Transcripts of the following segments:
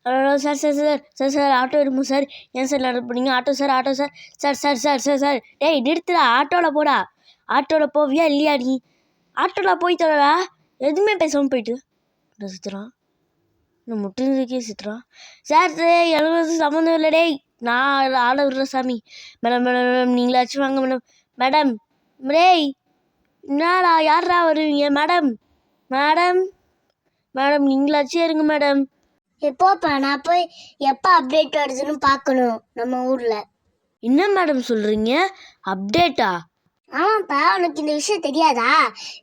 Hello sir sir sir sir sir auto எடுப்போம் sir. ஏன் sir late பண்ணீங்க? Auto sir auto sir sir sir sir sir sir டேய் நிறுத்துடா, ஆட்டோவில் போடா. ஆட்டோவில் போவியா இல்லையா நீ? ஆட்டோவில் போய் தரடா. எதுவுமே பேசாமல் போயிட்டு சுற்றுறான். இந்த முட்டுக்கே சுற்றுறான். சார் சார் எனக்கு சம்மந்தம் இல்லை டேய், நான் ஆட விடுற சாமி. மேடம் மேடம் மேடம் நீங்களாச்சும் வாங்க மேடம். மேடம் டேய் என்னடா யாரா வருவீங்க? மேடம் மேடம் மேடம் நீங்களாச்சும் இருங்க மேடம். எப்போப்பா நான் போய் எப்போ அப்டேட் வருதுன்னு பார்க்கணும் நம்ம ஊரில். என்ன மேடம் சொல்கிறீங்க? அப்டேட்டா? ஆமாப்பா, உனக்கு இந்த விஷயம் தெரியாதா?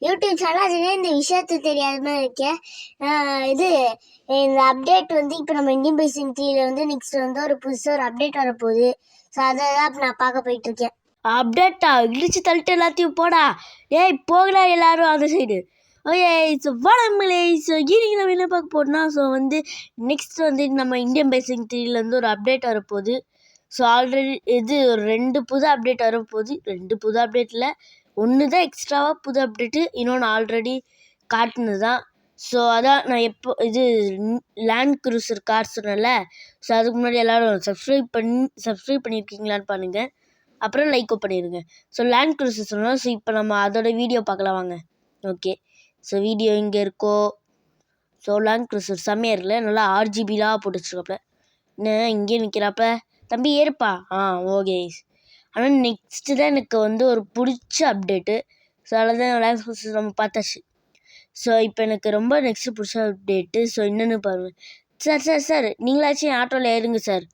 யூடியூப் சேனல் இந்த விஷயத்த தெரியாத மாதிரி இருக்கேன். இது இந்த அப்டேட் இப்போ நம்ம இந்தியன் பேசிங் 3 நெக்ஸ்ட் ஒரு புதுசாக ஒரு அப்டேட் வரப்போகுது. ஸோ அதை தான் இப்போ நான் பார்க்க போயிட்டுருக்கேன். அப்டேட்டா? இடிச்சு தள்ளிட்டு எல்லாத்தையும் போடா. ஏய் போகடா எல்லாரும் அந்த side. Okay so Valamalai. So இன்னைக்கு நம்ம என்ன பார்க்க போறோம்னா, ஸோ நெக்ஸ்ட் நம்ம இந்தியன் பேசிங் 3 ஒரு அப்டேட் வரப்போகுது. ஸோ ஆல்ரெடி ஒரு 2 புது அப்டேட் வரப்போகுது. 2 புது அப்டேட்டில் ஒன்று தான் எக்ஸ்ட்ராவாக புது அப்டேட்டு, இன்னொன்று ஆல்ரெடி காட்டுனது தான். ஸோ அதான் நான் லேண்ட் க்ரூசர் கார் சொன்னேன்ல. ஸோ அதுக்கு முன்னாடி எல்லோரும் சப்ஸ்கிரைப் பண்ணியிருக்கீங்களான்னு பாருங்கள். அப்புறம் லைக்கும் பண்ணிடுங்க. ஸோ லேண்ட் க்ரூசர் சொன்னோம். ஸோ இப்போ நம்ம அதோட வீடியோ பார்க்கலாம் வாங்க. ஓகே ஸோ வீடியோ இங்கே இருக்கோ. ஸோ லேண்ட் க்ரூசர் செம்மையாக இருக்குல்ல, நல்லா RGBலாம் போட்டு வச்சுருக்காப்புல. என்ன இங்கே நிற்கிறாப்ப தம்பி ஏறுப்பா. ஓகே. ஆனால் நெக்ஸ்ட்டு தான் எனக்கு ஒரு பிடிச்ச அப்டேட்டு. ஸோ அதில் தான் லேண்ட் க்ரூசர் நம்ம பார்த்தாச்சு. ஸோ இப்போ எனக்கு ரொம்ப நெக்ஸ்ட்டு பிடிச்ச அப்டேட்டு. ஸோ என்னென்னு பாருங்கள். சார் சார் சார் நீங்களாச்சும் என் ஆட்டோவில் ஏறுங்க சார்.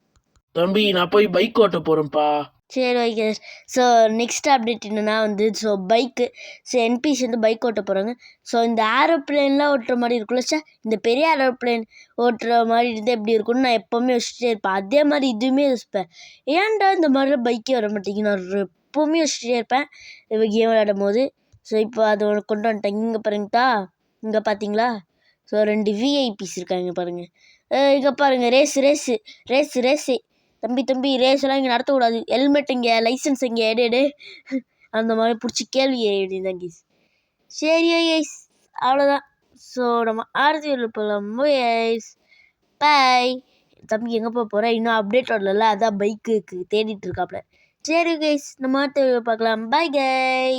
தம்பி நான் போய் பைக் ஓட்ட போகிறேன்ப்பா. சரி ஓகே. ஸோ நெக்ஸ்ட் அப்டேட் என்னென்னா so bike. So NBC bike ஓட்ட போகிறாங்க. ஸோ இந்த ஏரோப்ளேன்லாம் ஓட்டுற மாதிரி இருக்குல்ல சார், இந்த பெரிய ஏரோப்ளேன் ஓட்டுற மாதிரி இருந்தால் எப்படி இருக்குன்னு நான் எப்போவுமே யோசிச்சுட்டே இருப்பேன். அதே மாதிரி இதுவுமே யோசிப்பேன். ஏன்டா இந்த மாதிரிலாம் பைக்கே வர மாட்டேங்குது நான் எப்போவுமே யோசிச்சுட்டே இருப்பேன் இப்போ கேம் விளையாடும் போது. ஸோ இப்போ அதை கொண்டு வந்துட்டேன். இங்கே பாருங்கட்டா, இங்கே பார்த்தீங்களா? ஸோ 2 விஐபிஸ் இருக்காங்க பாருங்கள். இங்கே பாருங்கள், ரேஸு. தம்பி ரேஸ்லாம் இங்கே நடத்தக்கூடாது. ஹெல்மெட் இங்கே, லைசன்ஸ் இங்கே எடு. அந்த மாதிரி பிடிச்சி கேள்வி தான் கீஸ். சரி கைஸ் அவ்வளோதான். ஸோ நம்ம அடுத்த போகலாம். Guys bye. தம்பி எங்கே போகிற? இன்னும் அப்டேட் வரல, அதான் பைக்குக்கு தேடிட்டு இருக்காப்புல. சரி கைஸ் நம்ம அடுத்த பார்க்கலாம். பாய் கை.